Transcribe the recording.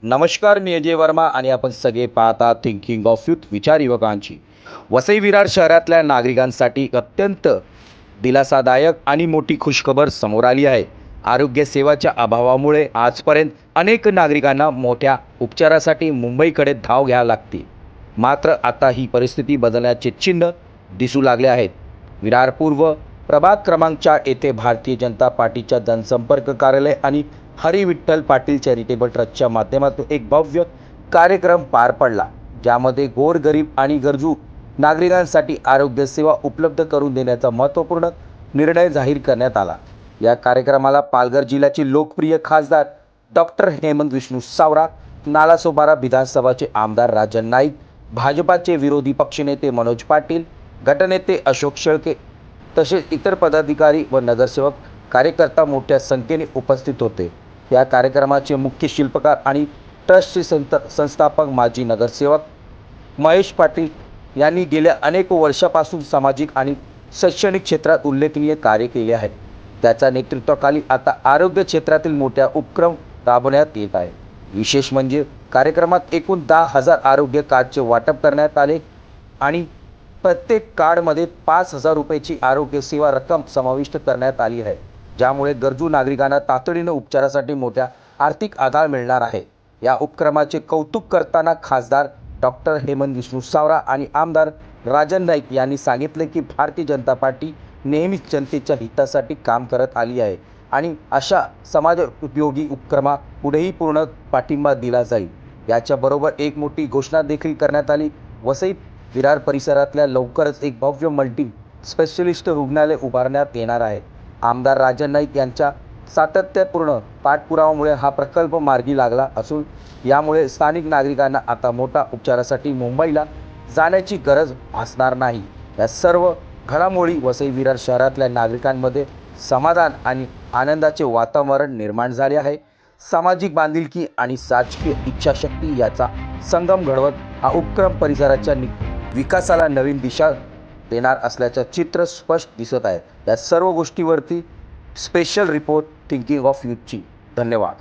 नमस्कार, मी अजय वर्मा आणि आपण सगळे पाहता थिंकिंग ऑफ यूथ विचार युवकांची. वसई विरार शहरातल्या नागरिकांसाठी अत्यंत दिलासादायक आणि मोठी खुशखबर समोर आली आहे. आरोग्य सेवाच्या अभावामुळे आजपर्यंत अनेक नागरिकांना मोठ्या उपचारासाठी मुंबईकडे धाव घ्यावी लागते. मात्र आता ही परिस्थिती बदलण्याचे चिन्ह दिसू लागले आहेत. विरार पूर्व प्रभाग क्रमांक 4 येथे भारतीय जनता पार्टीच्या जनसंपर्क कार्यालय आणि हरी विठ्ठल पाटील चॅरिटेबल ट्रस्टच्या माध्यमातून एक भव्य कार्यक्रम पार पडला, ज्यामध्ये गोरगरीब आणि गरजू नागरिकांसाठी आरोग्य सेवा उपलब्ध करून देण्याचा महत्त्वपूर्ण निर्णय जाहीर करण्यात आला. या कार्यक्रमाला पालघर जिल्ह्याचे लोकप्रिय खासदार डॉक्टर हेमंत विष्णू सावरा, नालासोपारा विधानसभाचे आमदार राजन नाईक, भाजपाचे विरोधी पक्षनेते मनोज पाटील, गटनेते अशोक शेळके तसेच इतर पदाधिकारी व नगरसेवक कार्यकर्ता मोठ्या संख्येने उपस्थित होते. या कार्यक्रमाचे मुख्य शिल्पकार आणि ट्रस्टचे संस्थापक माजी नगरसेवक महेश पाटील यांनी गेल्या अनेक वर्षापासून सामाजिक आणि शैक्षणिक क्षेत्रात उल्लेखनीय कार्य केले आहे. त्याच्या नेतृत्वाखाली आता आरोग्य क्षेत्रातील मोठ्या उपक्रम राबवण्यात येत आहे. विशेष म्हणजे कार्यक्रमात एकूण 10,000 आरोग्य कार्डचे वाटप करण्यात आले आणि प्रत्येक कार्डमध्ये 5,000 रुपयाची आरोग्य सेवा रक्कम समाविष्ट करण्यात आली आहे, ज्यामुळे गरजू नागरिकांना तातडीने उपचारासाठी मोठा आर्थिक आधार मिळणार आहे. या उपक्रमाचे कौतुक करताना खासदार डॉक्टर हेमंत विष्णू सावरा आणि आमदार राजन नाईक यांनी सांगितले की भारतीय जनता पार्टी नेहमीच जनतेच्या हितासाठी काम करत आली आहे आणि अशा समाजोपयोगी उपक्रमा पुढेही पूर्ण पाठिंबा दिला जाईल. याच्याबरोबर एक मोठी घोषणा देखील करण्यात आली. वसई विरार परिसरातल्या लवकरच एक भव्य मल्टी स्पेशलिस्ट रुग्णालय उभारण्यात येणार आहे. आमदार राजन नाईक यांच्या सातत्यपूर्ण पाठपुराव्यामुळे हा प्रकल्प मार्गी लागला असून यामुळे स्थानिक नागरिकांना आता मोठ्या उपचारासाठी मुंबईला जाण्याची गरज भासणार नाही. या सर्व घडामोडी वसई विरार शहरातल्या नागरिकांमध्ये समाधान आणि आनंदाचे वातावरण निर्माण झाले आहे. सामाजिक बांधिलकी आणि राजकीय इच्छाशक्ती याचा संगम घडवत हा उपक्रम परिसराच्या विकासाला नवीन दिशा देणार असल्याचं चित्र स्पष्ट दिसत आहे. या सर्व गोष्टीवरती स्पेशल रिपोर्ट थिंकिंग ऑफ यूथची. धन्यवाद.